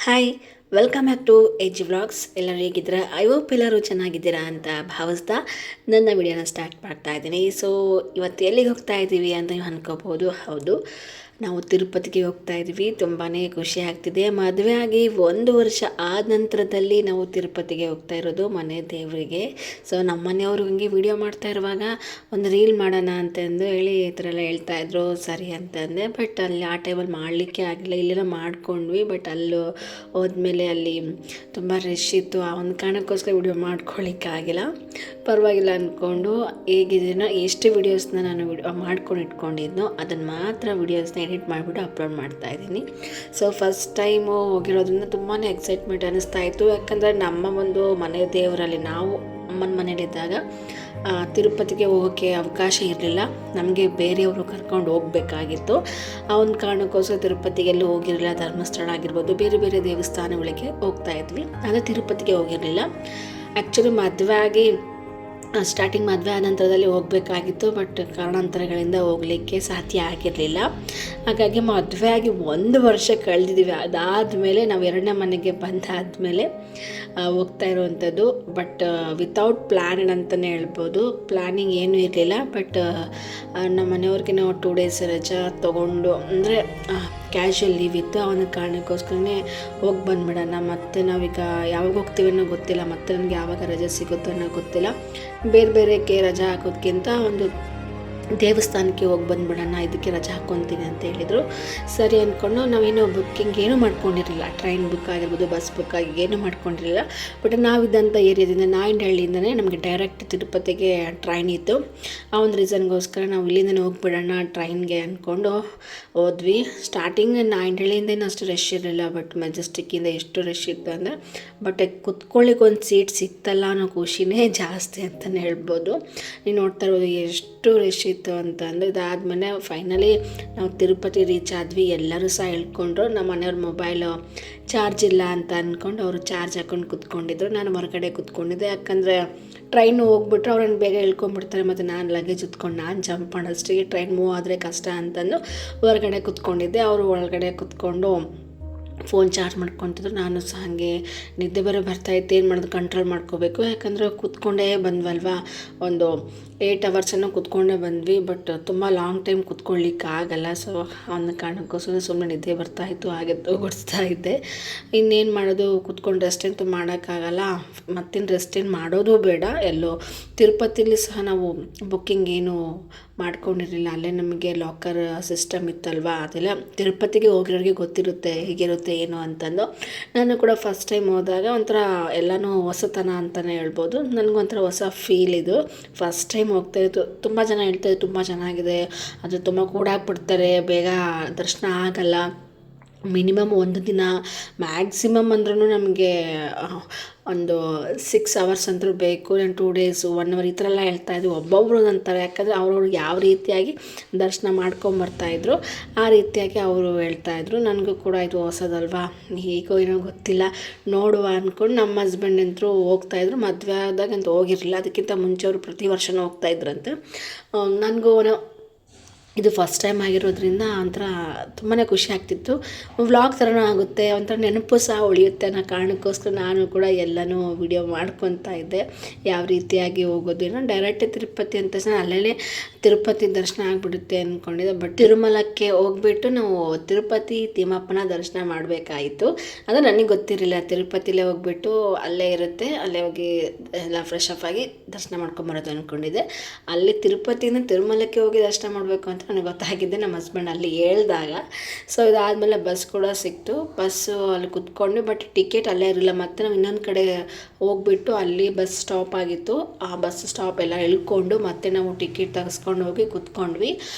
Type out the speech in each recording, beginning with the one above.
Hi, welcome back to ಎಜ್ vlogs. ಎಲ್ಲರೂ ಹೇಗಿದ್ದೀರಾ? ಐ ಹೋಪ್ ಎಲ್ಲರೂ ಚೆನ್ನಾಗಿದ್ದೀರಾ ಅಂತ ಭಾವಿಸ್ತಾ ನನ್ನ ವಿಡಿಯೋನ ಸ್ಟಾರ್ಟ್ ಮಾಡ್ತಾ ಇದ್ದೀನಿ. ಸೊ ಇವತ್ತು ಎಲ್ಲಿಗೆ ಹೋಗ್ತಾ ಇದ್ದೀವಿ ಅಂತ ನೀವು ಅನ್ಕೋಬೋದು. ಹೌದು, ನಾವು ತಿರುಪತಿಗೆ ಹೋಗ್ತಾ ಇದ್ದೀವಿ. ತುಂಬಾ ಖುಷಿ ಆಗ್ತಿದೆ. ಮದುವೆ ಆಗಿ 1 ವರ್ಷ ಆದ ನಂತರದಲ್ಲಿ ನಾವು ತಿರುಪತಿಗೆ ಹೋಗ್ತಾ ಇರೋದು ಮನೆ ದೇವರಿಗೆ. ಸೊ ನಮ್ಮ ಮನೆಯವರು ಹಂಗೆ ವಿಡಿಯೋ ಮಾಡ್ತಾ ಇರುವಾಗ ಒಂದು ರೀಲ್ ಮಾಡೋಣ ಅಂತಂದು ಹೇಳಿ ಈ ಥರ ಎಲ್ಲ ಹೇಳ್ತಾಯಿದ್ರು. ಸರಿ ಅಂತಂದೆ. ಬಟ್ ಅಲ್ಲಿ ಆ ಟೈಮಲ್ಲಿ ಮಾಡಲಿಕ್ಕೆ ಆಗಿಲ್ಲ. ಇಲ್ಲೆಲ್ಲ ಮಾಡ್ಕೊಂಡ್ವಿ. ಬಟ್ ಅಲ್ಲಿ ಹೋದ್ಮೇಲೆ ಅಲ್ಲಿ ತುಂಬ ರಶ್ ಇತ್ತು. ಆ ಒಂದು ಕಾರಣಕ್ಕೋಸ್ಕರ ವಿಡಿಯೋ ಮಾಡ್ಕೊಳ್ಳಿಕ್ಕಾಗಿಲ್ಲ. ಪರವಾಗಿಲ್ಲ ಅಂದ್ಕೊಂಡು ಹೇಗಿದ್ದೀನೋ ಎಷ್ಟು ವೀಡಿಯೋಸ್ನ ನಾನು ಮಾಡ್ಕೊಂಡು ಇಟ್ಕೊಂಡಿದ್ನೋ ಅದನ್ನು ಮಾತ್ರ ವೀಡಿಯೋಸ್ನ ಎಡಿಟ್ ಮಾಡಿಬಿಟ್ಟು ಅಪ್ಲೋಡ್ ಮಾಡ್ತಾಯಿದ್ದೀನಿ. ಸೊ ಫಸ್ಟ್ ಟೈಮು ಹೋಗಿರೋದ್ರಿಂದ ತುಂಬಾ ಎಕ್ಸೈಟ್ಮೆಂಟ್ ಅನ್ನಿಸ್ತಾ ಇತ್ತು. ಯಾಕಂದರೆ ನಮ್ಮ ಒಂದು ಮನೆ ದೇವರಲ್ಲಿ ನಾವು ಅಮ್ಮನ ಮನೇಲಿದ್ದಾಗ ತಿರುಪತಿಗೆ ಹೋಗೋಕ್ಕೆ ಅವಕಾಶ ಇರಲಿಲ್ಲ. ನಮಗೆ ಬೇರೆಯವರು ಕರ್ಕೊಂಡು ಹೋಗಬೇಕಾಗಿತ್ತು. ಆ ಒಂದು ಕಾರಣಕ್ಕೋಸ್ಕರ ತಿರುಪತಿಗೆಲ್ಲೂ ಹೋಗಿರಲಿಲ್ಲ. ಧರ್ಮಸ್ಥಳ ಆಗಿರ್ಬೋದು, ಬೇರೆ ಬೇರೆ ದೇವಸ್ಥಾನಗಳಿಗೆ ಹೋಗ್ತಾ ಇದ್ವಿ. ಆದರೆ ತಿರುಪತಿಗೆ ಹೋಗಿರಲಿಲ್ಲ. ಆ್ಯಕ್ಚುಲಿ ಮದುವೆ ಆಗಿ ಸ್ಟಾರ್ಟಿಂಗ್ ಮದುವೆ ಆದ ನಂತರದಲ್ಲಿ ಹೋಗಬೇಕಾಗಿತ್ತು. ಬಟ್ ಕಾರಣಾಂತರಗಳಿಂದ ಹೋಗಲಿಕ್ಕೆ ಸಾಧ್ಯ ಆಗಿರಲಿಲ್ಲ. ಹಾಗಾಗಿ ಮದುವೆ ಆಗಿ 1 ವರ್ಷ ಕಳೆದಿದ್ದೀವಿ. ಅದಾದಮೇಲೆ ನಾವು 2ನೇ ಮನೆಗೆ ಬಂದಾದಮೇಲೆ ಹೋಗ್ತಾ ಇರುವಂಥದ್ದು. ಬಟ್ ವಿತೌಟ್ ಪ್ಲ್ಯಾನ್ ಅಂತಲೇ ಹೇಳ್ಬೋದು. ಪ್ಲ್ಯಾನಿಂಗ್ ಏನೂ ಇರಲಿಲ್ಲ. ಬಟ್ ನಮ್ಮ ಮನೆಯವ್ರಿಗೆ ನಾವು 2 ಡೇಸ್ ರಜಾ ತೊಗೊಂಡು, ಅಂದರೆ ಕ್ಯಾಶುವಲ್ ಲೀವ್ ಇತ್ತು. ಆ ಒಂದು ಕಾರಣಕ್ಕೋಸ್ಕರನೇ ಹೋಗಿ ಬಂದುಬಿಡೋಣ. ಮತ್ತು ನಾವೀಗ ಯಾವಾಗ ಹೋಗ್ತೀವಿ ಅನ್ನೋ ಗೊತ್ತಿಲ್ಲ. ಮತ್ತು ನನಗೆ ಯಾವಾಗ ರಜೆ ಸಿಗುತ್ತೋ ಅನ್ನೋ ಗೊತ್ತಿಲ್ಲ. ಬೇರೆ ಬೇರೆಗೆ ರಜಾ ಹಾಕೋದಕ್ಕಿಂತ ಒಂದು ದೇವಸ್ಥಾನಕ್ಕೆ ಹೋಗಿ ಬಂದುಬಿಡೋಣ, ಇದಕ್ಕೆ ರಜೆ ಹಾಕ್ಕೊತೀನಿ ಅಂತ ಹೇಳಿದರು. ಸರಿ ಅಂದ್ಕೊಂಡು ನಾವೇನು ಬುಕ್ಕಿಂಗ್ ಏನೂ ಮಾಡ್ಕೊಂಡಿರಲಿಲ್ಲ. ಟ್ರೈನ್ ಬುಕ್ ಆಗಿರ್ಬೋದು, ಬಸ್ ಬುಕ್ ಆಗಿ ಏನೂ ಮಾಡ್ಕೊಂಡಿರಲಿಲ್ಲ. ಬಟ್ ನಾವಿದ್ದಂಥ ಏರಿಯಾದಿಂದ ನಾಯಂಡಹಳ್ಳಿಯಿಂದನೇ ನಮಗೆ ಡೈರೆಕ್ಟ್ ತಿರುಪತಿಗೆ ಟ್ರೈನ್ ಇತ್ತು. ಆ ಒಂದು ರೀಸನ್ಗೋಸ್ಕರ ನಾವು ಇಲ್ಲಿಂದನೇ ಹೋಗ್ಬಿಡೋಣ ಟ್ರೈನ್ಗೆ ಅಂದ್ಕೊಂಡು ಹೋದ್ವಿ. ಸ್ಟಾರ್ಟಿಂಗ್ ನಾಯಂಡಹಳ್ಳಿಯಿಂದೇನು ಅಷ್ಟು ರಶ್ ಇರಲಿಲ್ಲ. ಬಟ್ ಮೆಜೆಸ್ಟಿಕ್ಕಿಂದ ಎಷ್ಟು ರಶ್ ಇತ್ತು ಅಂದರೆ ಬಟ್ ಕುತ್ಕೊಳ್ಳಿಕ್ಕೆ ಒಂದು ಸೀಟ್ ಸಿಕ್ತಲ್ಲ ಅನ್ನೋ ಖುಷಿನೇ ಜಾಸ್ತಿ ಅಂತಲೇ ಹೇಳ್ಬೋದು. ನೀವು ನೋಡ್ತಾ ಇರ್ಬೋದು ಎಷ್ಟು ರಶ್ ಇತ್ತು ಅಂತ. ಅಂದರೆ ಇದಾದಮೇಲೆ ಫೈನಲಿ ನಾವು ತಿರುಪತಿ ರೀಚ್ ಆದ್ವಿ. ಎಲ್ಲರೂ ಸಹ ಹೇಳ್ಕೊಂಡ್ರು. ನಮ್ಮ ಮನೆಯವ್ರ ಮೊಬೈಲು ಚಾರ್ಜ್ ಇಲ್ಲ ಅಂತ ಅಂದ್ಕೊಂಡು ಅವರು ಚಾರ್ಜ್ ಹಾಕ್ಕೊಂಡು ಕೂತ್ಕೊಂಡಿದ್ರು. ನಾನು ಹೊರಗಡೆ ಕೂತ್ಕೊಂಡಿದ್ದೆ. ಯಾಕಂದರೆ ಟ್ರೈನ್ ಹೋಗ್ಬಿಟ್ರೆ ಅವ್ರನ್ನ ಬೇಗ ಹೇಳ್ಕೊಂಬಿಡ್ತಾರೆ. ಮತ್ತು ನಾನು ಲಗೇಜ್ ಉತ್ಕೊಂಡು ನಾನು ಜಂಪ್ ಮಾಡೋಷ್ಟಿಗೆ ಟ್ರೈನ್ ಮೂವ್ ಆದರೆ ಕಷ್ಟ ಅಂತಂದು ಹೊರಗಡೆ ಕೂತ್ಕೊಂಡಿದ್ದೆ. ಅವರು ಒಳಗಡೆ ಕೂತ್ಕೊಂಡು ಫೋನ್ ಚಾರ್ಜ್ ಮಾಡ್ಕೊತಿದ್ರು. ನಾನು ಸಹ ಹಾಗೆ ನಿದ್ದೆ ಬೇರೆ ಬರ್ತಾಯಿತ್ತು. ಏನು ಮಾಡೋದು, ಕಂಟ್ರೋಲ್ ಮಾಡ್ಕೋಬೇಕು. ಯಾಕಂದರೆ ಕೂತ್ಕೊಂಡೇ ಬಂದ್ವಲ್ವ, ಒಂದು 8 ಅವರ್ಸನ್ನು ಕೂತ್ಕೊಂಡೇ ಬಂದ್ವಿ. ಬಟ್ ತುಂಬ ಲಾಂಗ್ ಟೈಮ್ ಕೂತ್ಕೊಳ್ಳಿಕ್ಕೆ ಆಗಲ್ಲ. ಸೊ ಒಂದು ಕಾರಣಕ್ಕೋಸ್ಕರ ಸುಮ್ಮನೆ ನಿದ್ದೆ ಬರ್ತಾಯಿತ್ತು, ಹಾಗೆ ತೋಗಿಸ್ತಾ ಇದ್ದೆ. ಇನ್ನೇನು ಮಾಡೋದು, ಕೂತ್ಕೊಂಡು ರೆಸ್ಟ್ ಅಂತೂ ಮಾಡೋಕ್ಕಾಗಲ್ಲ. ಮತ್ತೇನು ರೆಸ್ಟ್ ಏನು ಮಾಡೋದು ಬೇಡ. ಎಲ್ಲೋ ತಿರುಪತಿಲಿ ಸಹ ನಾವು ಬುಕ್ಕಿಂಗ್ ಏನು ಮಾಡ್ಕೊಂಡಿರಲಿಲ್ಲ. ಅಲ್ಲೇ ನಮಗೆ ಲಾಕರ್ ಸಿಸ್ಟಮ್ ಇತ್ತಲ್ವ, ಅದೆಲ್ಲ ತಿರುಪತಿಗೆ ಹೋಗಿರೋರಿಗೆ ಗೊತ್ತಿರುತ್ತೆ ಹೇಗಿರುತ್ತೆ ಏನು ಅಂತಂದು. ನಾನು ಕೂಡ ಫಸ್ಟ್ ಟೈಮ್ ಹೋದಾಗ ಒಂಥರ ಎಲ್ಲನೂ ಹೊಸತನ ಅಂತಲೇ ಹೇಳ್ಬೋದು. ನನಗೊಂಥರ ಹೊಸ ಫೀಲ್ ಇದು. ಫಸ್ಟ್ ಟೈಮ್ ಹೋಗ್ತಾಯಿತ್ತು. ತುಂಬ ಜನ ಹೇಳ್ತಾಯಿದ್ರು ತುಂಬ ಚೆನ್ನಾಗಿದೆ, ಅದು ತುಂಬ ಕೂಡಾಕ್ಬಿಡ್ತಾರೆ, ಬೇಗ ದರ್ಶನ ಆಗಲ್ಲ, ಮಿನಿಮಮ್ 1 ದಿನ, ಮ್ಯಾಕ್ಸಿಮಮ್ ಅಂದ್ರೂ ನಮಗೆ ಒಂದು 6 ಅವರ್ಸ್ ಅಂತೂ ಬೇಕು, 2 ಡೇಸು 1 ಅವರ್ ಈ ಥರ ಎಲ್ಲ ಹೇಳ್ತಾಯಿದ್ರು. ಒಬ್ಬೊಬ್ರು ಅಂತಾರೆ. ಯಾಕಂದರೆ ಅವ್ರವ್ರು ಯಾವ ರೀತಿಯಾಗಿ ದರ್ಶನ ಮಾಡ್ಕೊಂಬರ್ತಾಯಿದ್ರು ಆ ರೀತಿಯಾಗಿ ಅವರು ಹೇಳ್ತಾಯಿದ್ರು. ನನಗೂ ಕೂಡ ಇದು ಹೊಸದಲ್ವಾ, ಹೀಗೋ ಏನೋ ಗೊತ್ತಿಲ್ಲ, ನೋಡುವ ಅಂದ್ಕೊಂಡು ನಮ್ಮ ಹಸ್ಬೆಂಡ್ ಅಂತೂ ಹೋಗ್ತಾಯಿದ್ರು. ಮದುವೆ ಆದಾಗಂತೂ ಹೋಗಿರಲಿಲ್ಲ. ಅದಕ್ಕಿಂತ ಮುಂಚೆ ಅವರು ಪ್ರತಿ ವರ್ಷವೂ ಹೋಗ್ತಾಯಿದ್ರಂತೆ. ನನಗೂ ಇದು ಫಸ್ಟ್ ಟೈಮ್ ಆಗಿರೋದ್ರಿಂದ ಒಂಥರ ತುಂಬಾ ಖುಷಿ ಆಗ್ತಿತ್ತು. ವ್ಲಾಗ್ ಥರನೂ ಆಗುತ್ತೆ, ಒಂಥರ ನೆನಪು ಸಹ ಉಳಿಯುತ್ತೆ ಅನ್ನೋ ಕಾರಣಕ್ಕೋಸ್ಕರ ನಾನು ಕೂಡ ಎಲ್ಲನೂ ವಿಡಿಯೋ ಮಾಡ್ಕೊತಾ ಇದ್ದೆ. ಯಾವ ರೀತಿಯಾಗಿ ಹೋಗೋದು ಏನೋ ಡೈರೆಕ್ಟ್ ತಿರುಪತಿ ಅಂತ ಅಲ್ಲೇ ತಿರುಪತಿ ದರ್ಶನ ಆಗಿಬಿಡುತ್ತೆ ಅಂದ್ಕೊಂಡಿದ್ದೆ. ಬಟ್ ತಿರುಮಲಕ್ಕೆ ಹೋಗ್ಬಿಟ್ಟು ನಾವು ತಿರುಪತಿ ತಿಮ್ಮಪ್ಪನ ದರ್ಶನ ಮಾಡಬೇಕಾಯಿತು. ಅದು ನನಗೆ ಗೊತ್ತಿರಲಿಲ್ಲ. ತಿರುಪತಿಲೇ ಹೋಗ್ಬಿಟ್ಟು ಅಲ್ಲೇ ಇರುತ್ತೆ, ಅಲ್ಲೇ ಹೋಗಿ ಎಲ್ಲ ಫ್ರೆಶ್ ಅಪ್ ಆಗಿ ದರ್ಶನ ಮಾಡ್ಕೊಂಬರೋದು ಅಂದ್ಕೊಂಡಿದ್ದೆ. ಅಲ್ಲಿ ತಿರುಪತಿಯಿಂದ ತಿರುಮಲಕ್ಕೆ ಹೋಗಿ ದರ್ಶನ ಮಾಡಬೇಕು ಅಂತ ನನಗೆ ಗೊತ್ತಾಗಿದ್ದೆ ನಮ್ಮ ಹಸ್ಬೆಂಡ್ ಅಲ್ಲಿ ಹೇಳ್ದಾಗ. ಸೊ ಇದಾದಮೇಲೆ ಬಸ್ ಕೂಡ ಸಿಕ್ತು. ಬಸ್ಸು ಅಲ್ಲಿ ಕುತ್ಕೊಂಡ್ವಿ. ಬಟ್ ಟಿಕೆಟ್ ಅಲ್ಲೇ ಇರಲಿಲ್ಲ. ಮತ್ತು ನಾವು ಇನ್ನೊಂದು ಕಡೆ ಹೋಗ್ಬಿಟ್ಟು ಅಲ್ಲಿ ಬಸ್ ಸ್ಟಾಪ್ ಆಗಿತ್ತು. ಆ ಬಸ್ ಸ್ಟಾಪ್ ಎಲ್ಲ ಇಳ್ಕೊಂಡು ಮತ್ತೆ ನಾವು ಟಿಕೆಟ್ ತೆಗೆಸ್ಕೊಂಡು ಹೋಗಿ ಕುತ್ಕೊಂಡ್ವಿ.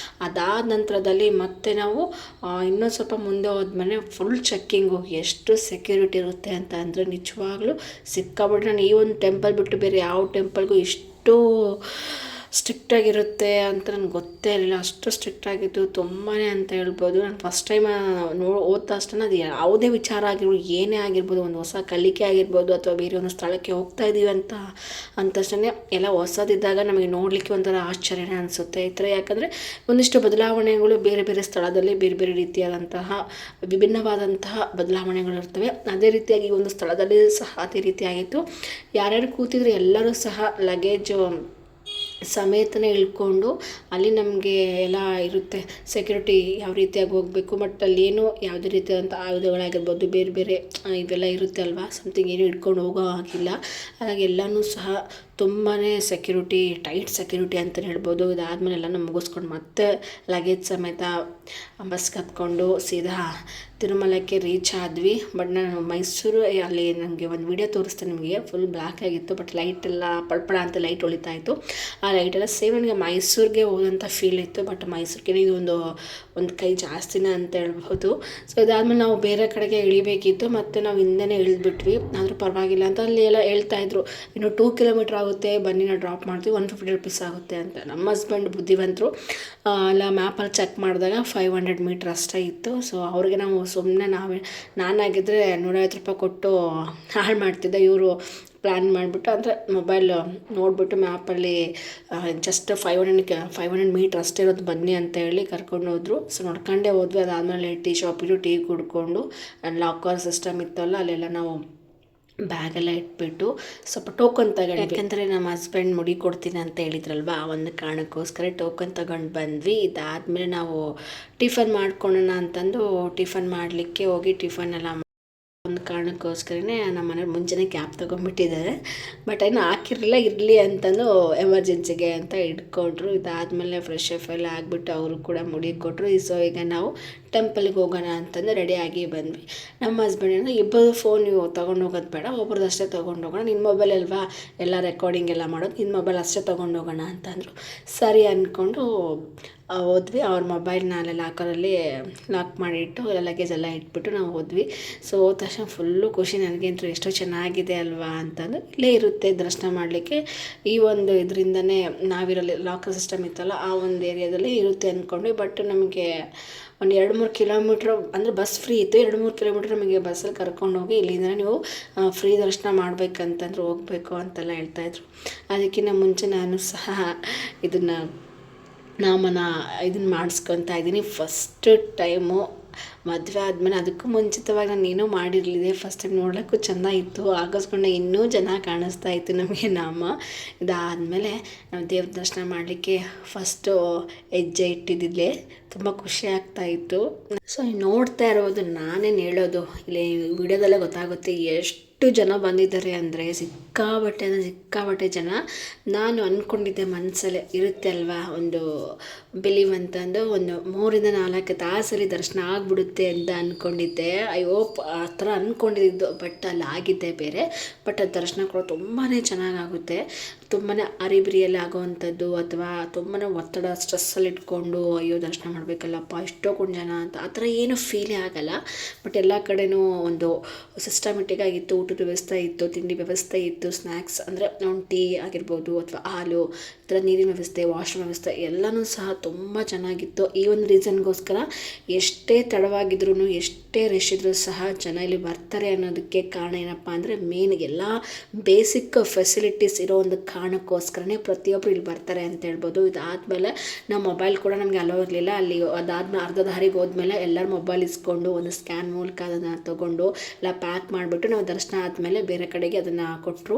ಅದಾದ ನಂತರದಲ್ಲಿ ಮತ್ತೆ ನಾವು ಇನ್ನೊಂದು ಸ್ವಲ್ಪ ಮುಂದೆ ಹೋದ್ಮೇಲೆ ಫುಲ್ ಚೆಕ್ಕಿಂಗು. ಎಷ್ಟು ಸೆಕ್ಯೂರಿಟಿ ಇರುತ್ತೆ ಅಂತ ಅಂದರೆ ನಿಜವಾಗ್ಲೂ ಸಿಕ್ಕಾಬಿಟ್ಟು. ನಾನು ಈ ಒಂದು ಟೆಂಪಲ್ ಬಿಟ್ಟು ಬೇರೆ ಯಾವ ಟೆಂಪಲ್ಗೂ ಇಷ್ಟು ಸ್ಟ್ರಿಕ್ಟಾಗಿರುತ್ತೆ ಅಂತ ನನಗೆ ಗೊತ್ತೇ ಇರಲಿಲ್ಲ. ಅಷ್ಟು ಸ್ಟ್ರಿಕ್ಟಾಗಿತ್ತು ತುಂಬಾ ಅಂತ ಹೇಳ್ಬೋದು. ನಾನು ಫಸ್ಟ್ ಟೈಮ್ ಓದ್ತಾ ತಕ್ಷಣ ಅದು ಯಾವುದೇ ವಿಚಾರ ಆಗಿರ್ಬೋದು, ಏನೇ ಆಗಿರ್ಬೋದು, ಒಂದು ಹೊಸ ಕಲಿಕೆ ಆಗಿರ್ಬೋದು ಅಥವಾ ಬೇರೆ ಒಂದು ಸ್ಥಳಕ್ಕೆ ಹೋಗ್ತಾ ಇದ್ದೀವಿ ಅಂತ ಅಂದ ತಕ್ಷಣ ಎಲ್ಲ ಹೊಸದಿದ್ದಾಗ ನಮಗೆ ನೋಡಲಿಕ್ಕೆ ಒಂಥರ ಆಶ್ಚರ್ಯನೇ ಅನಿಸುತ್ತೆ. ಈ ಥರ ಯಾಕಂದರೆ ಒಂದಿಷ್ಟು ಬದಲಾವಣೆಗಳು ಬೇರೆ ಬೇರೆ ಸ್ಥಳದಲ್ಲಿ ಬೇರೆ ಬೇರೆ ರೀತಿಯಾದಂತಹ ವಿಭಿನ್ನವಾದಂತಹ ಬದಲಾವಣೆಗಳಿರ್ತವೆ. ಅದೇ ರೀತಿಯಾಗಿ ಈ ಒಂದು ಸ್ಥಳದಲ್ಲಿ ಸಹ ಅದೇ ರೀತಿಯಾಗಿತ್ತು. ಯಾರ್ಯಾರು ಕೂತಿದ್ರು ಎಲ್ಲರೂ ಸಹ ಲಗೇಜು ಸಮೇತನೇ ಇಳ್ಕೊಂಡು ಅಲ್ಲಿ ನಮಗೆ ಎಲ್ಲ ಇರುತ್ತೆ ಸೆಕ್ಯೂರಿಟಿ ಯಾವ ರೀತಿಯಾಗಿ ಹೋಗಬೇಕು. ಬಟ್ ಅಲ್ಲೇನು ಯಾವುದೇ ರೀತಿಯಾದಂಥ ಆಯುಧಗಳಾಗಿರ್ಬೋದು ಬೇರೆ ಬೇರೆ ಇವೆಲ್ಲ ಇರುತ್ತೆ ಅಲ್ವಾ, ಸಮಥಿಂಗ್ ಏನು ಹಿಡ್ಕೊಂಡು ಹೋಗೋ ಆಗಿಲ್ಲ. ಹಾಗಾಗಿ ಎಲ್ಲನೂ ಸಹ ತುಂಬಾ ಟೈಟ್ ಸೆಕ್ಯೂರಿಟಿ ಅಂತಲೇ ಹೇಳ್ಬೋದು. ಇದಾದಮೇಲೆ ಎಲ್ಲನೂ ಮುಗಿಸ್ಕೊಂಡು ಮತ್ತೆ ಲಗೇಜ್ ಸಮೇತ ಬಸ್ಗೆ ಹತ್ಕೊಂಡು ಸೀದಾ ತಿರುಮಲಕ್ಕೆ ರೀಚ್ ಆದ್ವಿ. ಬಟ್ ನಾನು ಮೈಸೂರು ಅಲ್ಲಿ ನನಗೆ ಒಂದು ವಿಡಿಯೋ ತೋರಿಸ್ತೇನೆ ನಿಮಗೆ. ಫುಲ್ ಬ್ಲ್ಯಾಕ್ ಆಗಿತ್ತು, ಬಟ್ ಲೈಟೆಲ್ಲ ಪಳ್ಪಳ ಅಂತ ಲೈಟ್ ಹೊಳಿತಾ ಇತ್ತು. ಆ ಲೈಟೆಲ್ಲ ಸೇಮ್ ನನಗೆ ಮೈಸೂರಿಗೆ ಹೋದಂಥ ಫೀಲ್ ಇತ್ತು. ಬಟ್ ಮೈಸೂರಿಗೆ ಇದು ಒಂದು ಕೈ ಜಾಸ್ತಿನೇ ಅಂತ ಹೇಳ್ಬೋದು. ಸೊ ಇದಾದಮೇಲೆ ನಾವು ಬೇರೆ ಕಡೆಗೆ ಇಳಿಬೇಕಿತ್ತು, ಮತ್ತು ನಾವು ಹಿಂದೆನೇ ಇಳಿದ್ಬಿಟ್ವಿ. ಆದರೂ ಪರವಾಗಿಲ್ಲ ಅಂತ ಅಲ್ಲಿ ಎಲ್ಲ ಹೇಳ್ತಾಯಿದ್ರು, ಇನ್ನು 2 ಕಿಲೋಮೀಟ್ರ್ ಆಗುತ್ತೆ, ಬನ್ನಿ ನಾವು ಡ್ರಾಪ್ ಮಾಡ್ತೀವಿ, 150 ರೂಪೀಸ್ ಆಗುತ್ತೆ ಅಂತ. ನಮ್ಮ ಹಸ್ಬೆಂಡ್ ಬುದ್ಧಿವಂತರು ಅಲ್ಲ ಮ್ಯಾಪಲ್ಲಿ ಚೆಕ್ ಮಾಡಿದಾಗ 500 ಮೀಟ್ರ್ ಅಷ್ಟೇ ಇತ್ತು. ಸೊ ಅವ್ರಿಗೆ ನಾವು ಸುಮ್ಮನೆ ನಾನಾಗಿದ್ದರೆ 150 ರೂಪಾಯಿ ಕೊಟ್ಟು ಹಾಳು ಮಾಡ್ತಿದ್ದೆ. ಇವರು ಪ್ಲ್ಯಾನ್ ಮಾಡಿಬಿಟ್ಟು ಅಂದರೆ ಮೊಬೈಲ್ ನೋಡಿಬಿಟ್ಟು ಮ್ಯಾಪಲ್ಲಿ ಜಸ್ಟ್ 500 ಮೀಟ್ರ್ ಅಷ್ಟೇ ಇರೋದು ಬನ್ನಿ ಅಂತ ಹೇಳಿ ಕರ್ಕೊಂಡು ಹೋದರು. ಸೊ ನೋಡ್ಕೊಂಡೇ ಹೋದ್ವಿ. ಅದಾದಮೇಲೆ ಟೀ ಶಾಪಿದ್ದು ಟೀ ಕುಡ್ಕೊಂಡು ಲಾಕರ್ ಸಿಸ್ಟಮ್ ಇತ್ತಲ್ಲ ಅಲ್ಲೆಲ್ಲ ನಾವು ಬ್ಯಾಗೆಲ್ಲ ಇಟ್ಬಿಟ್ಟು ಸ್ವಲ್ಪ ಟೋಕನ್ ತಗೊಂಡು, ಯಾಕೆಂದರೆ ನಮ್ಮ ಹಸ್ಬೆಂಡ್ ಮುಡಿ ಕೊಡ್ತೀನಿ ಅಂತ ಹೇಳಿದ್ರಲ್ವ, ಆ ಒಂದು ಕಾರಣಕ್ಕೋಸ್ಕರ ಟೋಕನ್ ತಗೊಂಡು ಬಂದ್ವಿ. ಇದಾದಮೇಲೆ ನಾವು ಟಿಫನ್ ಮಾಡ್ಕೊಳ್ಳೋಣ ಅಂತಂದು ಟಿಫನ್ ಮಾಡಲಿಕ್ಕೆ ಹೋಗಿ ಟಿಫನ್ ಎಲ್ಲ ಒಂದು ಕಾರಣಕ್ಕೋಸ್ಕರನೇ ನಮ್ಮ ಮನೇಲಿ ಮುಂಚೆನೇ ಕ್ಯಾಬ್ ತೊಗೊಂಡ್ಬಿಟ್ಟಿದ್ದಾರೆ. ಬಟ್ ಏನು ಹಾಕಿರಲಿಲ್ಲ, ಇರಲಿ ಅಂತಂದು ಎಮರ್ಜೆನ್ಸಿಗೆ ಅಂತ ಇಟ್ಕೊಂಡ್ರು. ಇದಾದಮೇಲೆ ಫ್ರೆಶ್ ಎಲ್ಲ ಆಗಿಬಿಟ್ಟು ಅವರು ಕೂಡ ಮುಡಿ ಕೊಟ್ಟರು. ಸೊ ಈಗ ನಾವು ಟೆಂಪಲ್ಗೆ ಹೋಗೋಣ ಅಂತಂದು ರೆಡಿಯಾಗಿ ಬಂದ್ವಿ. ನಮ್ಮ ಹಸ್ಬೆಂಡ್ ಇಬ್ಬರು ಫೋನ್ ನೀವು ತೊಗೊಂಡು ಹೋಗೋದು ಬೇಡ, ಒಬ್ರದ್ದು ಅಷ್ಟೇ ತೊಗೊಂಡು ಹೋಗೋಣ, ನಿನ್ನ ಮೊಬೈಲ್ ಅಲ್ವಾ ಎಲ್ಲ ರೆಕಾರ್ಡಿಂಗ್ ಎಲ್ಲ ಮಾಡೋದು, ನಿನ್ನ ಮೊಬೈಲ್ ಅಷ್ಟೇ ತೊಗೊಂಡು ಹೋಗೋಣ ಅಂತಂದರು. ಸರಿ ಅಂದ್ಕೊಂಡು ಹೋದ್ವಿ. ಅವ್ರ ಮೊಬೈಲ್ನ ಅಲ್ಲೇ ಲಾಕರಲ್ಲಿ ಲಾಕ್ ಮಾಡಿಟ್ಟು ಲಗೇಜ್ ಎಲ್ಲ ಇಟ್ಬಿಟ್ಟು ನಾವು ಹೋದ್ವಿ. ಸೊ ಹೋದ ತಕ್ಷಣ ಫುಲ್ಲು ಖುಷಿ ನನಗಂತೂ ಎಷ್ಟು ಚೆನ್ನಾಗಿದೆ ಅಲ್ವಾ ಅಂತಂದು. ಇಲ್ಲೇ ಇರುತ್ತೆ ದರ್ಶನ ಮಾಡಲಿಕ್ಕೆ, ಈ ಒಂದು ಇದರಿಂದನೇ ನಾವಿರಲ್ಲಿ ಲಾಕರ್ ಸಿಸ್ಟಮ್ ಇತ್ತಲ್ಲ ಆ ಒಂದು ಏರಿಯಾದಲ್ಲಿ ಇರುತ್ತೆ ಅಂದ್ಕೊಂಡ್ವಿ. ಬಟ್ ನಮಗೆ ಒಂದು 2-3 ಕಿಲೋಮೀಟ್ರ್ ಅಂದರೆ ಬಸ್ ಫ್ರೀ ಇತ್ತು. 2-3 ಕಿಲೋಮೀಟ್ರ್ ನಮಗೆ ಬಸ್ಸಲ್ಲಿ ಕರ್ಕೊಂಡೋಗಿ ಇಲ್ಲಿಂದ ನೀವು ಫ್ರೀ ದರ್ಶನ ಮಾಡಬೇಕಂತಂದ್ರೆ ಹೋಗಬೇಕು ಅಂತೆಲ್ಲ ಹೇಳ್ತಾಯಿದ್ರು. ಅದಕ್ಕಿಂತ ಮುಂಚೆ ನಾನು ಸಹ ಇದನ್ನು ಇದನ್ನು ಮಾಡಿಸ್ಕೊತಾ ಇದ್ದೀನಿ. ಫಸ್ಟ್ ಟೈಮು ಮದುವೆ ಆದಮೇಲೆ, ಅದಕ್ಕೂ ಮುಂಚಿತವಾಗಿ ನಾನು ಏನೂ ಮಾಡಿರಲಿದೆ. ಫಸ್ಟ್ ಟೈಮ್ ನೋಡೋಕ್ಕೂ ಚೆಂದ ಇತ್ತು, ಹಾಕಿಸ್ಕೊಂಡೆ ಇನ್ನೂ ಚೆನ್ನಾಗಿ ಕಾಣಿಸ್ತಾ ಇತ್ತು ನಮಗೆ ಇದಾದಮೇಲೆ ನಾವು ದೇವ್ರ ದರ್ಶನ ಮಾಡಲಿಕ್ಕೆ ಫಸ್ಟು ಹೆಜ್ಜೆ ಇಟ್ಟಿದ್ದಿಲ್ಲೇ ತುಂಬ ಖುಷಿ ಆಗ್ತಾಯಿತ್ತು. ಸೊ ನೋಡ್ತಾ ಇರೋದು ನಾನೇನು ಹೇಳೋದು, ಇಲ್ಲಿ ವಿಡಿಯೋದಲ್ಲೇ ಗೊತ್ತಾಗುತ್ತೆ ಎಷ್ಟು ಜನ ಬಂದಿದ್ದಾರೆ ಅಂದರೆ ಸಿಕ್ಕಾಬಟ್ಟೆ ಜನ. ನಾನು ಅಂದ್ಕೊಂಡಿದ್ದೆ ಮನಸ್ಸಲ್ಲೇ ಇರುತ್ತೆ ಅಲ್ವಾ ಒಂದು ಬಿಲೀವ್ ಅಂತಂದು, ಒಂದು 3-4 ತಾಸಲ್ಲಿ ದರ್ಶನ ಆಗಿಬಿಡುತ್ತೆ ಅಂತ ಅಂದ್ಕೊಂಡಿದ್ದೆ. ಐ ಹೋಪ್ ಆ ಥರ ಅಂದ್ಕೊಂಡಿದ್ದು. ಬಟ್ ಅಲ್ಲಿ ಆಗಿದ್ದೆ ಬೇರೆ. ಬಟ್ ಅದು ದರ್ಶನ ಕೂಡ ತುಂಬಾ ಚೆನ್ನಾಗಾಗುತ್ತೆ. ತುಂಬಾ ಅರಿಬಿರಿಯಲ್ಲಿ ಆಗೋವಂಥದ್ದು ಅಥವಾ ತುಂಬಾ ಒತ್ತಡ ಸ್ಟ್ರೆಸ್ಸಲ್ಲಿ ಇಟ್ಕೊಂಡು ಅಯ್ಯೋ ದರ್ಶನ ಮಾಡಬೇಕಲ್ಲಪ್ಪ ಇಷ್ಟೊಂದು ಜನ ಅಂತ ಆ ಥರ ಏನೂ ಫೀಲೇ ಆಗೋಲ್ಲ. ಬಟ್ ಎಲ್ಲ ಕಡೆನೂ ಒಂದು ಸಿಸ್ಟಮೆಟಿಕ್ ಆಗಿತ್ತು. ಊಟದ ವ್ಯವಸ್ಥೆ ಇತ್ತು, ತಿಂಡಿ ವ್ಯವಸ್ಥೆ ಇತ್ತು, ಸ್ನ್ಯಾಕ್ಸ್ ಅಂದರೆ ಟೀ ಆಗಿರ್ಬೋದು ಅಥವಾ ಹಾಲು, ಈ ಥರ ನೀರಿನ ವ್ಯವಸ್ಥೆ, ವಾಶ್ರೂಮ್ ವ್ಯವಸ್ಥೆ ಎಲ್ಲನೂ ಸಹ ತುಂಬ ಚೆನ್ನಾಗಿತ್ತು. ಈ ಒಂದು ರೀಸನ್ಗೋಸ್ಕರ ಎಷ್ಟೇ ತಡವಾಗಿದ್ರೂ ಎಷ್ಟೇ ರಶ್ ಇದ್ರೂ ಸಹ ಜನ ಇಲ್ಲಿ ಬರ್ತಾರೆ ಅನ್ನೋದಕ್ಕೆ ಕಾರಣ ಏನಪ್ಪ ಅಂದರೆ ಮೇನ್ ಎಲ್ಲ ಬೇಸಿಕ್ ಫೆಸಿಲಿಟೀಸ್ ಇರೋ ಒಂದು ಕಾರಣಕ್ಕೋಸ್ಕರನೇ ಪ್ರತಿಯೊಬ್ಬರು ಇಲ್ಲಿ ಬರ್ತಾರೆ ಅಂತ ಹೇಳ್ಬೋದು. ಇದಾದಮೇಲೆ ನಮ್ಮ ಮೊಬೈಲ್ ಕೂಡ ನಮಗೆ ಅಲೋ ಇರಲಿಲ್ಲ. ಅಲ್ಲಿ ಅದಾದ್ಮೇಲೆ ಅರ್ಧ ದಾರಿಗೆ ಹೋದ್ಮೇಲೆ ಎಲ್ಲರ ಮೊಬೈಲ್ ಇಸ್ಕೊಂಡು ಒಂದು ಸ್ಕ್ಯಾನ್ ಮೂಲಕ ಅದನ್ನು ತೊಗೊಂಡು ಎಲ್ಲ ಪ್ಯಾಕ್ ಮಾಡಿಬಿಟ್ಟು ನಾವು ದರ್ಶನ ಆದಮೇಲೆ ಬೇರೆ ಕಡೆಗೆ ಅದನ್ನು ಕೊಟ್ಟರು.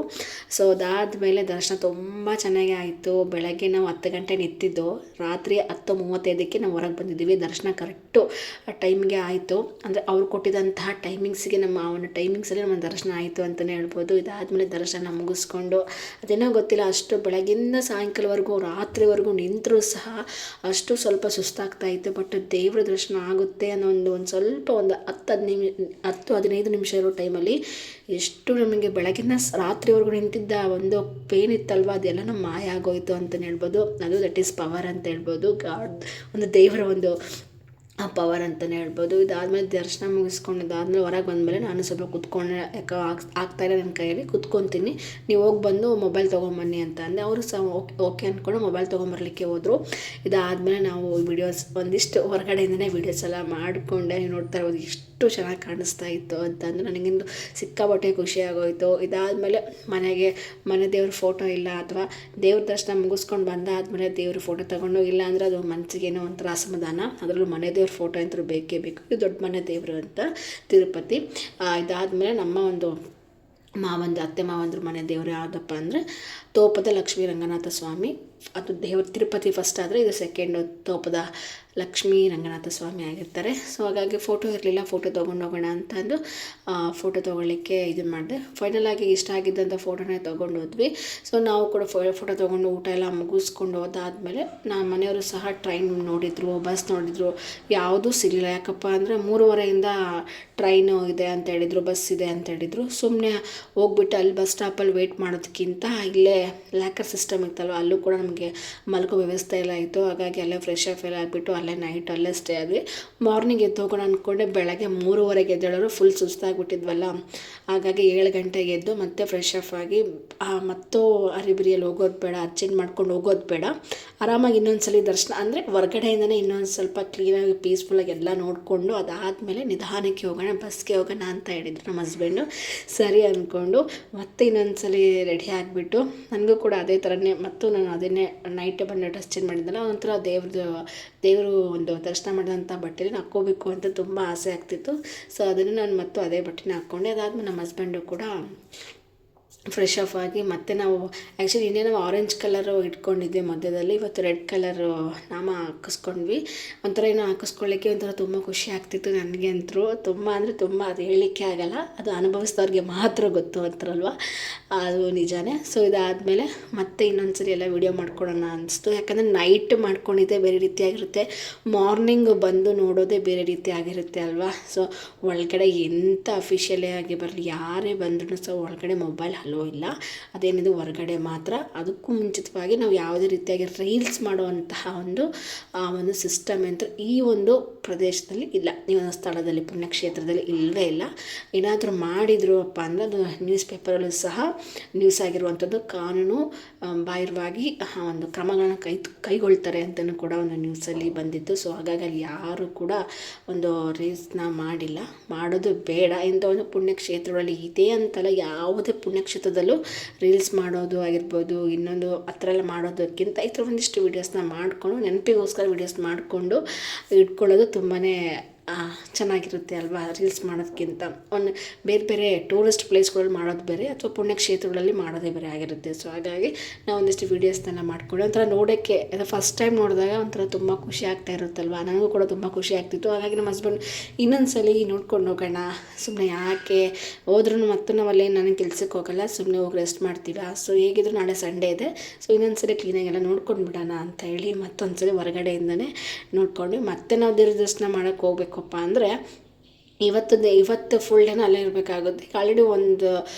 ಸೊ ಅದಾದಮೇಲೆ ದರ್ಶನ ತುಂಬ ಚೆನ್ನಾಗಿ ಆಯಿತು. ಬೆಳಗ್ಗೆ ನಾವು 10 ಗಂಟೆ ನಿಂತಿದ್ದು, ರಾತ್ರಿ 10:35ಕ್ಕೆ ನಾವು ಹೊರಗೆ ಬಂದಿದ್ದೀವಿ. ದರ್ಶನ ಕರೆಕ್ಟು ಆ ಟೈಮಿಗೆ ಆಯಿತು. ಅಂದರೆ ಅವ್ರು ಕೊಟ್ಟಿದ್ದಂತಹ ಟೈಮಿಂಗ್ಸಿಗೆ ನಮ್ಮ ಒಂದು ಟೈಮಿಂಗ್ಸಲ್ಲಿ ನಮ್ಮ ದರ್ಶನ ಆಯಿತು ಅಂತಲೇ ಹೇಳ್ಬೋದು. ಇದಾದಮೇಲೆ ದರ್ಶನ ಮುಗಿಸ್ಕೊಂಡು ಅದೇನೋ ಗೊತ್ತಿಲ್ಲ, ಅಷ್ಟು ಬೆಳಗ್ಗಿಂದ ಸಾಯಂಕಾಲವರೆಗೂ ರಾತ್ರಿವರೆಗೂ ನಿಂತರೂ ಸಹ ಅಷ್ಟು ಸ್ವಲ್ಪ ಸುಸ್ತಾಗ್ತಾಯಿತ್ತು. ಬಟ್ ದೇವ್ರ ದರ್ಶನ ಆಗುತ್ತೆ ಅನ್ನೋ ಒಂದು ಸ್ವಲ್ಪ ಒಂದು 10-15 ನಿಮಿಷ ಇರೋ ಟೈಮಲ್ಲಿ ಎಷ್ಟು ನಮಗೆ ಬೆಳಗಿನ ರಾತ್ರಿವರೆಗೂ ನಿಂತಿದ್ದ ಒಂದು ಪೇನ್ ಇತ್ತಲ್ವ ಅದೆಲ್ಲನೂ ಮಾಯ ಆಗೋಯಿತು ಅಂತಲೇ ಹೇಳ್ಬೋದು. ಅದು ದಟ್ ಈಸ್ ಪವರ್ ಅಂತ ಹೇಳ್ಬೋದು. ಗಾಡ್ ಒಂದು ದೇವರ ಒಂದು ಆ ಪವರ್ ಅಂತಲೇ ಹೇಳ್ಬೋದು. ಇದಾದಮೇಲೆ ದರ್ಶನ ಮುಗಿಸ್ಕೊಂಡು ಇದಾದಮೇಲೆ ಹೊರಗೆ ಬಂದಮೇಲೆ ನಾನು ಸ್ವಲ್ಪ ಕುತ್ಕೊಂಡೆ, ಯಾಕೆ ಆಗ್ತಾಯಿಲ್ಲ ನನ್ನ ಕೈಯಲ್ಲಿ, ಕುತ್ಕೊತೀನಿ, ನೀವು ಹೋಗಿ ಬಂದು ಮೊಬೈಲ್ ತೊಗೊಂಬನ್ನಿ ಅಂತ ಅಂದೆ. ಅವರು ಸಹ ಓಕೆ ಅಂದ್ಕೊಂಡು ಮೊಬೈಲ್ ತೊಗೊಂಬರ್ಲಿಕ್ಕೆ ಹೋದರು. ಇದಾದಮೇಲೆ ನಾವು ವೀಡಿಯೋಸ್ ಒಂದಿಷ್ಟು ಹೊರಗಡೆಯಿಂದನೇ ವೀಡಿಯೋಸ್ ಎಲ್ಲ ಮಾಡಿಕೊಂಡೆ. ನೀವು ನೋಡ್ತಾ ಇರ್ಬೋದು ಎಷ್ಟು ಚೆನ್ನಾಗಿ ಕಾಣಿಸ್ತಾ ಇತ್ತು ಅಂತಂದರೆ ನನಗಿಂದು ಸಿಕ್ಕಾಪಟ್ಟೆ ಖುಷಿ ಆಗೋಯಿತು. ಇದಾದಮೇಲೆ ಮನೆ ದೇವ್ರ ಫೋಟೋ ಇಲ್ಲ ಅಥವಾ ದೇವ್ರ ದರ್ಶನ ಮುಗಿಸ್ಕೊಂಡು ಬಂದಾದಮೇಲೆ ದೇವ್ರ ಫೋಟೋ ತೊಗೊಂಡು, ಇಲ್ಲ ಅಂದರೆ ಅದು ಮನಸ್ಸಿಗೇನೋ ಒಂಥರ ಅಸಮಾಧಾನ. ಅದರಲ್ಲೂ ಮನೆ ದೇವ್ರ ಫೋಟೋ ಅಂತೂ ಬೇಕೇ ಬೇಕು. ಇದು ದೊಡ್ಡ ಮನೆ ದೇವರು ಅಂತ ತಿರುಪತಿ. ಇದಾದಮೇಲೆ ನಮ್ಮ ಒಂದು ಅತ್ತೆ ಮಾವಂದ್ರ ಮನೆ ದೇವರು ಯಾವುದಪ್ಪ ಅಂದರೆ ತೋಪದ ಲಕ್ಷ್ಮೀ ರಂಗನಾಥ ಸ್ವಾಮಿ. ಅದು ದೇವರು ತಿರುಪತಿ ಫಸ್ಟ್ ಆದರೆ ಇದು ಸೆಕೆಂಡು ತೋಪದ ಲಕ್ಷ್ಮೀ ರಂಗನಾಥ ಸ್ವಾಮಿ ಆಗಿರ್ತಾರೆ. ಸೊ ಹಾಗಾಗಿ ಫೋಟೋ ಇರಲಿಲ್ಲ, ಫೋಟೋ ತೊಗೊಂಡೋಗೋಣ ಅಂತಂದು ಫೋಟೋ ತೊಗೊಳ್ಳಿಕ್ಕೆ ಇದನ್ನು ಮಾಡಿದೆ. ಫೈನಲ್ ಆಗಿ ಇಷ್ಟ ಆಗಿದ್ದಂಥ ಫೋಟೋನೇ ತೊಗೊಂಡು ಹೋದ್ವಿ. ಸೊ ನಾವು ಕೂಡ ಫೋಟೋ ತೊಗೊಂಡು ಊಟ ಎಲ್ಲ ಮುಗಿಸ್ಕೊಂಡು ಹೋದಾದಮೇಲೆ ನಮ್ಮ ಮನೆಯವರು ಸಹ ಟ್ರೈನ್ ನೋಡಿದರು, ಬಸ್ ನೋಡಿದರು, ಯಾವುದೂ ಸಿಗಲಿಲ್ಲ. ಯಾಕಪ್ಪ ಅಂದರೆ 3:30ಇಂದ ಟ್ರೈನು ಇದೆ ಅಂತ ಹೇಳಿದರು, ಬಸ್ ಇದೆ ಅಂತ ಹೇಳಿದರು. ಸುಮ್ಮನೆ ಹೋಗ್ಬಿಟ್ಟು ಅಲ್ಲಿ ಬಸ್ ಸ್ಟಾಪಲ್ಲಿ ವೆಯ್ಟ್ ಮಾಡೋದಕ್ಕಿಂತ ಇಲ್ಲೇ ಲ್ಯಾಕರ್ ಸಿಸ್ಟಮ್ ಇತ್ತಲ್ವ, ಅಲ್ಲೂ ಕೂಡ ನಮಗೆ ಮಲ್ಕೋ ವ್ಯವಸ್ಥೆ ಎಲ್ಲ ಇತ್ತು. ಹಾಗಾಗಿ ಅಲ್ಲೇ ಫ್ರೆಶ್ ಅಪ್ ಎಲ್ಲ ಆಗಿಬಿಟ್ಟು ಅಲ್ಲೇ ನೈಟ್ ಅಲ್ಲೇ ಸ್ಟೇ ಆದ್ವಿ. ಮಾರ್ನಿಂಗ್ ಎದ್ದು ಹೋಗೋಣ ಅಂದ್ಕೊಂಡೆ, ಬೆಳಗ್ಗೆ 3:30ಗೆ ಎದ್ದೇಳೋರು, ಫುಲ್ ಸುಸ್ತಾಗಿಬಿಟ್ಟಿದ್ವಲ್ಲ. ಹಾಗಾಗಿ 7 ಗಂಟೆಗೆ ಎದ್ದು ಮತ್ತೆ ಫ್ರೆಶ್ ಅಪ್ ಆಗಿ ಮತ್ತೂ ಅರಿಬಿರಿಯಲ್ಲಿ ಹೋಗೋದು ಬೇಡ, ಅರ್ಜೆಂಟ್ ಮಾಡ್ಕೊಂಡು ಹೋಗೋದು ಬೇಡ, ಆರಾಮಾಗಿ ಇನ್ನೊಂದ್ಸಲಿ ದರ್ಶನ ಅಂದರೆ ಹೊರಗಡೆಯಿಂದನೇ ಇನ್ನೊಂದು ಸ್ವಲ್ಪ ಕ್ಲೀನಾಗಿ ಪೀಸ್ಫುಲ್ಲಾಗಿ ಎಲ್ಲ ನೋಡಿಕೊಂಡು ಅದಾದಮೇಲೆ ನಿಧಾನಕ್ಕೆ ಹೋಗೋಣ, ಬಸ್ಗೆ ಹೋಗೋಣ ಅಂತ ಹೇಳಿದ್ರು ನಮ್ಮ ಹಸ್ಬೆಂಡು. ಸರಿ ಅಂದ್ಕೊಂಡು ಮತ್ತೆ ಇನ್ನೊಂದ್ಸಲಿ ರೆಡಿ ಆಗಿಬಿಟ್ಟು, ನನಗೂ ಕೂಡ ಅದೇ ಥರನೇ ಮತ್ತು ನಾನು ಅದನ್ನೇ ನೈಟೇ ಬಂದು ಡ್ರೆಸ್ ಚೇಂಜ್ ಮಾಡಿದ್ದಲ್ಲ, ಒಂಥರ ದೇವರು ಒಂದು ದರ್ಶನ ಮಾಡಿದಂಥ ಬಟ್ಟೆನ ಹಾಕ್ಕೋಬೇಕು ಅಂತ ತುಂಬ ಆಸೆ ಆಗ್ತಿತ್ತು. ಸೊ ಅದನ್ನು ನಾನು ಮತ್ತು ಅದೇ ಬಟ್ಟೆನ ಹಾಕ್ಕೊಂಡೆ. ಅದಾದಮೇಲೆ ನಮ್ಮ ಹಸ್ಬೆಂಡು ಕೂಡ ಫ್ರೆಶ್ ಅಪ್ ಆಗಿ ಮತ್ತೆ ನಾವು ಆ್ಯಕ್ಚುಲಿ ಇನ್ನೇ ನಾವು ಆರೆಂಜ್ ಕಲರು ಇಟ್ಕೊಂಡಿದ್ವಿ ಮಧ್ಯದಲ್ಲಿ, ಇವತ್ತು ರೆಡ್ ಕಲರು ನಾಮ ಹಾಕಿಸ್ಕೊಂಡ್ವಿ. ಒಂಥರ ಏನೋ ಹಾಕಿಸ್ಕೊಳ್ಳಿಕ್ಕೆ ಒಂಥರ ತುಂಬ ಖುಷಿ ಆಗ್ತಿತ್ತು ನನಗೆ ಅಂತೂ. ತುಂಬ ಅಂದರೆ ತುಂಬ, ಅದು ಹೇಳಲಿಕ್ಕೆ ಆಗೋಲ್ಲ, ಅದು ಅನುಭವಿಸಿದವ್ರಿಗೆ ಮಾತ್ರ ಗೊತ್ತು ಅಂತಾರಲ್ವ, ಅದು ನಿಜಾನೇ. ಸೊ ಇದಾದಮೇಲೆ ಮತ್ತೆ ಇನ್ನೊಂದು ಸರಿ ಎಲ್ಲ ವೀಡಿಯೋ ಮಾಡ್ಕೊಳ್ಳೋಣ ಅನಿಸ್ತು. ಯಾಕಂದರೆ ನೈಟ್ ಮಾಡ್ಕೊಂಡಿದ್ದೆ ಬೇರೆ ರೀತಿಯಾಗಿರುತ್ತೆ, ಮಾರ್ನಿಂಗ್ ಬಂದು ನೋಡೋದೇ ಬೇರೆ ರೀತಿ ಆಗಿರುತ್ತೆ ಅಲ್ವಾ. ಸೊ ಒಳಗಡೆ ಎಂಥ ಅಫಿಷಿಯಲೇ ಆಗಿ ಬರಲಿ, ಯಾರೇ ಬಂದರೂ ಸಹ ಒಳಗಡೆ ಮೊಬೈಲ್ ಇಲ್ಲ, ಅದೇನಿದೆ ಹೊರಗಡೆ ಮಾತ್ರ. ಅದಕ್ಕೂ ಮುಂಚಿತವಾಗಿ ನಾವು ಯಾವುದೇ ರೀತಿಯಾಗಿ ರೀಲ್ಸ್ ಮಾಡುವಂತಹ ಒಂದು ಸಿಸ್ಟಮ್ ಅಂತ ಈ ಒಂದು ಪ್ರದೇಶದಲ್ಲಿ ಇಲ್ಲ, ಈ ಒಂದು ಸ್ಥಳದಲ್ಲಿ ಪುಣ್ಯಕ್ಷೇತ್ರದಲ್ಲಿ ಇಲ್ಲವೇ ಇಲ್ಲ. ಏನಾದರೂ ಮಾಡಿದ್ರು ಅಪ್ಪ ಅಂದರೆ ಅದು ನ್ಯೂಸ್ ಪೇಪರಲ್ಲೂ ಸಹ ನ್ಯೂಸ್ ಆಗಿರುವಂಥದ್ದು, ಕಾನೂನು ಬಾಹಿರವಾಗಿ ಒಂದು ಕ್ರಮಗಳನ್ನು ಕೈಗೊಳ್ತಾರೆ ಅಂತಲೂ ಕೂಡ ಒಂದು ನ್ಯೂಸಲ್ಲಿ ಬಂದಿತ್ತು. ಸೊ ಹಾಗಾಗಿ ಅಲ್ಲಿ ಯಾರೂ ಕೂಡ ಒಂದು ರೀಲ್ಸ್ನ ಮಾಡಿಲ್ಲ, ಮಾಡೋದು ಬೇಡ. ಇಂಥ ಒಂದು ಪುಣ್ಯಕ್ಷೇತ್ರಗಳಲ್ಲಿ ಇದೆ ಅಂತಲ್ಲ, ಯಾವುದೇ ಪುಣ್ಯಕ್ಷೇತ್ರದಲ್ಲೂ ರೀಲ್ಸ್ ಮಾಡೋದು ಆಗಿರ್ಬೋದು, ಇನ್ನೊಂದು ಆ ಥರ ಎಲ್ಲ ಮಾಡೋದಕ್ಕಿಂತ ಈ ಥರ ಒಂದಿಷ್ಟು ವೀಡಿಯೋಸ್ನ ಮಾಡಿಕೊಂಡು ನೆನಪಿಗೋಸ್ಕರ ವೀಡಿಯೋಸ್ ಮಾಡಿಕೊಂಡು ಇಟ್ಕೊಳ್ಳೋದು ತುಂಬಾ ಚೆನ್ನಾಗಿರುತ್ತೆ ಅಲ್ವಾ. ರೀಲ್ಸ್ ಮಾಡೋದಕ್ಕಿಂತ ಒಂದು ಬೇರೆ ಟೂರಿಸ್ಟ್ ಪ್ಲೇಸ್ಗಳಲ್ಲಿ ಮಾಡೋದು ಬೇರೆ, ಅಥವಾ ಪುಣ್ಯಕ್ಷೇತ್ರಗಳಲ್ಲಿ ಮಾಡೋದೇ ಬೇರೆ ಆಗಿರುತ್ತೆ. ಸೊ ಹಾಗಾಗಿ ನಾವು ಒಂದಿಷ್ಟು ವೀಡಿಯೋಸ್ನೆಲ್ಲ ಮಾಡಿಕೊಂಡು ಒಂಥರ ನೋಡೋಕ್ಕೆ ಅದು ಫಸ್ಟ್ ಟೈಮ್ ನೋಡಿದಾಗ ಒಂಥರ ತುಂಬ ಖುಷಿ ಆಗ್ತಾ ಇರುತ್ತಲ್ವ, ನನಗೂ ಕೂಡ ತುಂಬ ಖುಷಿ ಆಗ್ತಿತ್ತು. ಹಾಗಾಗಿ ನಮ್ಮ ಹಸ್ಬೆಂಡ್ ಇನ್ನೊಂದು ಸಲ ನೋಡ್ಕೊಂಡು ಹೋಗೋಣ, ಸುಮ್ಮನೆ ಯಾಕೆ ಹೋದ್ರೂ ಮತ್ತು ನಾವು ಅಲ್ಲೇ ನನಗೆ ಕೆಲ್ಸಕ್ಕೆ ಹೋಗಲ್ಲ, ಸುಮ್ಮನೆ ಹೋಗಿ ರೆಸ್ಟ್ ಮಾಡ್ತೀವ, ಸೊ ಹೇಗಿದ್ರು ನಾಳೆ ಸಂಡೇ ಇದೆ, ಸೊ ಇನ್ನೊಂದು ಸಲ ಕ್ಲೀನಾಗೆಲ್ಲ ನೋಡ್ಕೊಂಡು ಬಿಡೋಣ ಅಂತ ಹೇಳಿ ಮತ್ತೊಂದು ಸಲ ಹೊರಗಡೆಯಿಂದನೇ ನೋಡ್ಕೊಂಡು ಮತ್ತೆ ನಾವು ದೇವ್ರ ದರ್ಶನ ಮಾಡೋಕ್ಕೆ ಹೋಗ್ಬೇಕಪ್ಪ ಅಂದರೆ ಇವತ್ತು ಫುಲ್ ಡೇನ ಅಲ್ಲೇ ಇರಬೇಕಾಗುತ್ತೆ. ಆಲ್ರೆಡಿ ಒಂದು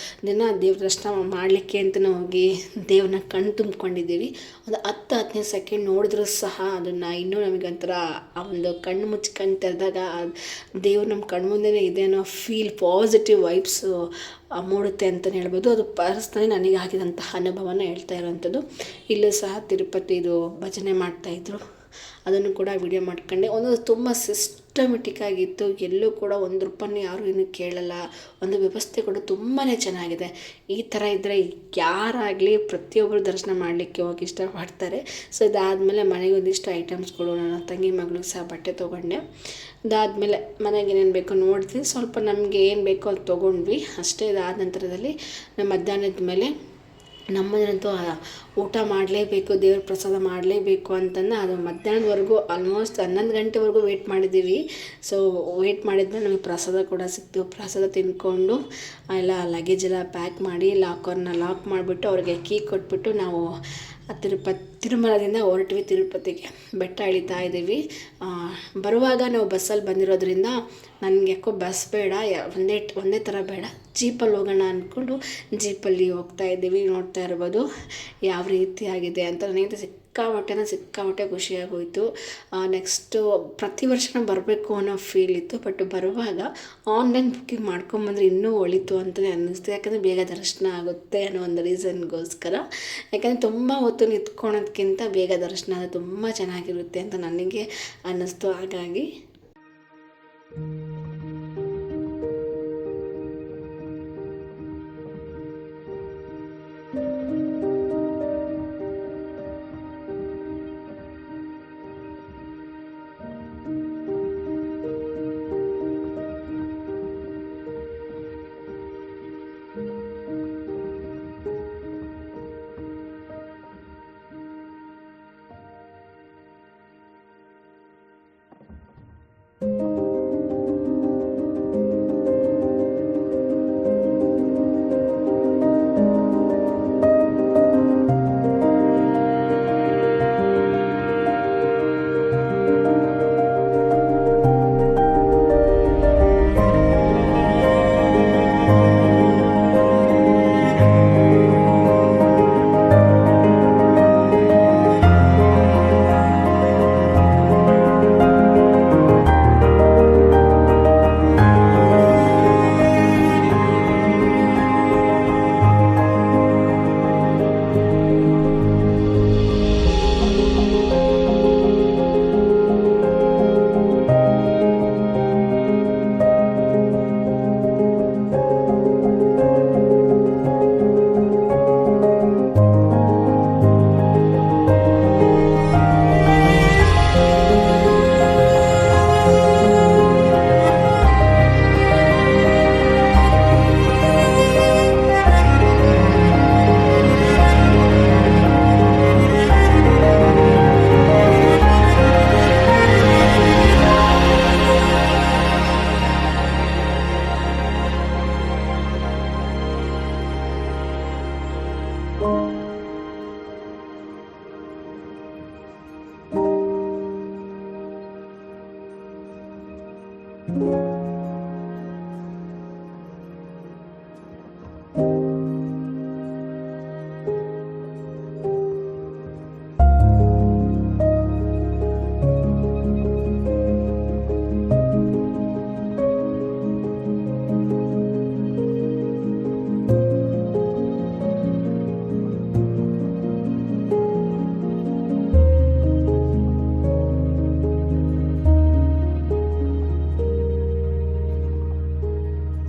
ದಿನ ದೇವ್ರ ದರ್ಶನ ಮಾಡಲಿಕ್ಕೆ ಅಂತಲೇ ಹೋಗಿ ದೇವ್ರನ್ನ ಕಣ್ಣು ತುಂಬ್ಕೊಂಡಿದ್ದೀವಿ. ಒಂದು 10-15 ಸೆಕೆಂಡ್ ನೋಡಿದ್ರೂ ಸಹ ಅದನ್ನು ಇನ್ನೂ ನಮಗೊಂಥರ ಆ ಒಂದು ಕಣ್ಣು ಮುಚ್ಚಿ ಕಣ್ಣು ತೆರೆದಾಗ ದೇವ್ರು ನಮ್ಮ ಕಣ್ಣು ಮುಂದೆನೇ ಇದೆ ಅನ್ನೋ ಫೀಲ್, ಪಾಸಿಟಿವ್ ವೈಬ್ಸು ಮೂಡುತ್ತೆ ಅಂತಲೇ ಹೇಳ್ಬೋದು. ಅದು ಪರ್ಸ್ನಲಿ ನನಗೆ ಆಗಿದಂತಹ ಅನುಭವನ ಹೇಳ್ತಾ ಇರೋವಂಥದ್ದು. ಇಲ್ಲೂ ಸಹ ತಿರುಪತಿದು ಭಜನೆ ಮಾಡ್ತಾಯಿದ್ರು, ಅದನ್ನು ಕೂಡ ವಿಡಿಯೋ ಮಾಡ್ಕೊಂಡೆ. ಒಂದು ತುಂಬ ಸಿಸ್ಟಮೆಟಿಕ್ ಆಗಿತ್ತು, ಎಲ್ಲೂ ಕೂಡ ₹1 ಯಾರೂ ಏನೂ ಕೇಳಲ್ಲ, ಒಂದು ವ್ಯವಸ್ಥೆ ಕೂಡ ತುಂಬಾ ಚೆನ್ನಾಗಿದೆ. ಈ ಥರ ಇದ್ದರೆ ಯಾರಾಗಲಿ ಪ್ರತಿಯೊಬ್ಬರು ದರ್ಶನ ಮಾಡಲಿಕ್ಕೆ ಹೋಗಿ ಇಷ್ಟಪಡ್ತಾರೆ. ಸೊ ಇದಾದಮೇಲೆ ಮನೆಗೆ ಒಂದಿಷ್ಟು ಐಟಮ್ಸ್ಗಳು, ನನ್ನ ತಂಗಿ ಮಗಳಿಗೆ ಸಹ ಬಟ್ಟೆ ತೊಗೊಂಡೆ. ಇದಾದಮೇಲೆ ಮನೆಗೆ ಏನೇನು ಬೇಕೋ ನೋಡಿದ್ವಿ, ಸ್ವಲ್ಪ ನಮಗೆ ಏನು ಬೇಕೋ ಅದು ತೊಗೊಂಡ್ವಿ ಅಷ್ಟೇ. ಇದಾದ ನಂತರದಲ್ಲಿ ಮಧ್ಯಾಹ್ನದ ಮೇಲೆ ನಮ್ಮದಂತೂ ಊಟ ಮಾಡಲೇಬೇಕು, ದೇವ್ರ ಪ್ರಸಾದ ಮಾಡಲೇಬೇಕು ಅಂತಂದು ಅದು ಮಧ್ಯಾಹ್ನದವರೆಗೂ ಆಲ್ಮೋಸ್ಟ್ 11 ಗಂಟೆವರೆಗೂ ವೆಯ್ಟ್ ಮಾಡಿದ್ದೀವಿ. ಸೊ ವೆಯ್ಟ್ ಮಾಡಿದ್ಮೇಲೆ ನಮಗೆ ಪ್ರಸಾದ ಕೂಡ ಸಿಕ್ತು. ಪ್ರಸಾದ ತಿಂದ್ಕೊಂಡು ಎಲ್ಲ ಲಗೇಜ್ ಎಲ್ಲ ಪ್ಯಾಕ್ ಮಾಡಿ ಲಾಕರ್ನ ಲಾಕ್ ಮಾಡಿಬಿಟ್ಟು ಅವ್ರಿಗೆ ಕೀ ಕೊಟ್ಬಿಟ್ಟು ನಾವು ತಿರುಮಲದಿಂದ ಹೊರಟ್ವಿ ತಿರುಪತಿಗೆ. ಬೆಟ್ಟ ಇಳಿತಾ ಇದ್ದೀವಿ. ಬರುವಾಗ ನಾವು ಬಸ್ಸಲ್ಲಿ ಬಂದಿರೋದ್ರಿಂದ ನನಗೆ ಯಾಕೋ ಬಸ್ ಬೇಡ, ಒಂದೇ ಥರ ಬೇಡ, ಜೀಪಲ್ಲಿ ಹೋಗೋಣ ಅಂದ್ಕೊಂಡು ಜೀಪಲ್ಲಿ ಹೋಗ್ತಾ ಇದ್ದೀವಿ. ನೋಡ್ತಾ ಇರ್ಬೋದು ಯಾವ ರೀತಿ ಆಗಿದೆ ಅಂತ. ನನಗೆ ಸಿಕ್ಕಾಪಟ್ಟೆ ಖುಷಿಯಾಗೋಯಿತು. ನೆಕ್ಸ್ಟು ಪ್ರತಿ ವರ್ಷ ಬರಬೇಕು ಅನ್ನೋ ಫೀಲ್ ಇತ್ತು. ಬಟ್ ಬರುವಾಗ ಆನ್ಲೈನ್ ಬುಕ್ಕಿಂಗ್ ಮಾಡ್ಕೊಂಬಂದ್ರೆ ಇನ್ನೂ ಒಳಿತು ಅಂತಲೇ ಅನ್ನಿಸ್ತು. ಯಾಕಂದರೆ ಬೇಗ ದರ್ಶನ ಆಗುತ್ತೆ ಅನ್ನೋ ಒಂದು ರೀಸನ್ಗೋಸ್ಕರ. ಯಾಕಂದರೆ ತುಂಬ ಹೊತ್ತು ನಿಂತ್ಕೊಳೋದ್ಕಿಂತ ಬೇಗ ದರ್ಶನ ಆದರೆ ತುಂಬ ಚೆನ್ನಾಗಿರುತ್ತೆ ಅಂತ ನನಗೆ ಅನ್ನಿಸ್ತು. ಹಾಗಾಗಿ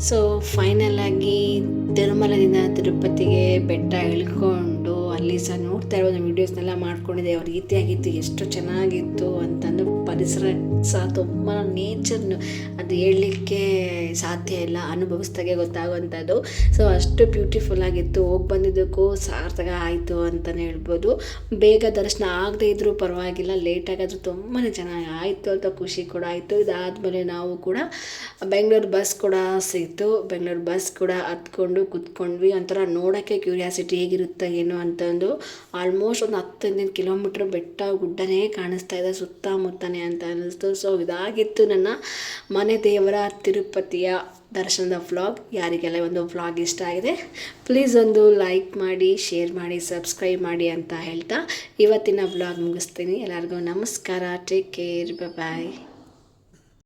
ಸೊ ಫೈನಲಾಗಿ ತಿರುಮಲದಿಂದ ತಿರುಪತಿಗೆ ಬೆಟ್ಟ ಇಳ್ಕೊಂಡು ಅಲ್ಲಿ ಸಹ ನೋಡ್ತಾ ಇರೋದು ವೀಡಿಯೋಸ್ನೆಲ್ಲ ಮಾಡ್ಕೊಂಡಿದ್ದೆ. ಯಾವ ರೀತಿಯಾಗಿತ್ತು, ಎಷ್ಟು ಚೆನ್ನಾಗಿತ್ತು ಅಂತಂದು. ಪರಿಸರ ಸಹ ತುಂಬ ನೇಚರ್ನು ಅದು ಹೇಳಲಿಕ್ಕೆ ಸಾಧ್ಯ ಇಲ್ಲ, ಅನುಭವಿಸ್ದಾಗೆ ಗೊತ್ತಾಗುವಂಥದ್ದು. ಸೊ ಅಷ್ಟು ಬ್ಯೂಟಿಫುಲ್ ಆಗಿತ್ತು. ಹೋಗಿ ಬಂದಿದ್ದಕ್ಕೂ ಸಾರ್ಥಕ ಆಯಿತು ಅಂತಲೇ ಹೇಳ್ಬೋದು. ಬೇಗ ದರ್ಶನ ಆಗದೇ ಇದ್ದರೂ ಪರವಾಗಿಲ್ಲ, ಲೇಟಾಗಾದರೂ ತುಂಬಾ ಚೆನ್ನಾಗಿ ಆಯಿತು ಅಂತ ಖುಷಿ ಕೂಡ ಆಯಿತು. ಇದಾದಮೇಲೆ ನಾವು ಕೂಡ ಬೆಂಗಳೂರು ಬಸ್ ಕೂಡ ಸಿಕ್ತು. ಬೆಂಗಳೂರು ಬಸ್ ಕೂಡ ಹತ್ಕೊಂಡು ಕೂತ್ಕೊಂಡ್ವಿ. ಒಂಥರ ನೋಡೋಕ್ಕೆ ಕ್ಯೂರಿಯಾಸಿಟಿ ಹೇಗಿರುತ್ತೆ ಏನು ಅಂತಂದು. ಆಲ್ಮೋಸ್ಟ್ ಒಂದು 10 ಕಿಲೋಮೀಟ್ರ್ ಬೆಟ್ಟ ಗುಡ್ಡನೇ ಕಾಣಿಸ್ತಾ ಇದೆ ಸುತ್ತಮುತ್ತನೇ ಅಂತ ಅನ್ನಿಸ್ತು. ಸೊ ಇದಾಗಿತ್ತು ನನ್ನ ಮನೆ ದೇವರ ತಿರುಪತಿಯ ದರ್ಶನದ ವ್ಲಾಗ್. ಯಾರಿಗೆಲ್ಲ ಒಂದು ವ್ಲಾಗ್ ಇಷ್ಟ ಆಗಿದೆ ಪ್ಲೀಸ್ ಒಂದು ಲೈಕ್ ಮಾಡಿ, ಶೇರ್ ಮಾಡಿ, ಸಬ್ಸ್ಕ್ರೈಬ್ ಮಾಡಿ ಅಂತ ಹೇಳ್ತಾ ಇವತ್ತಿನ ವ್ಲಾಗ್ ಮುಗಿಸ್ತೀನಿ. ಎಲ್ಲರಿಗೂ ನಮಸ್ಕಾರ. Take care. ಬಾಯ್.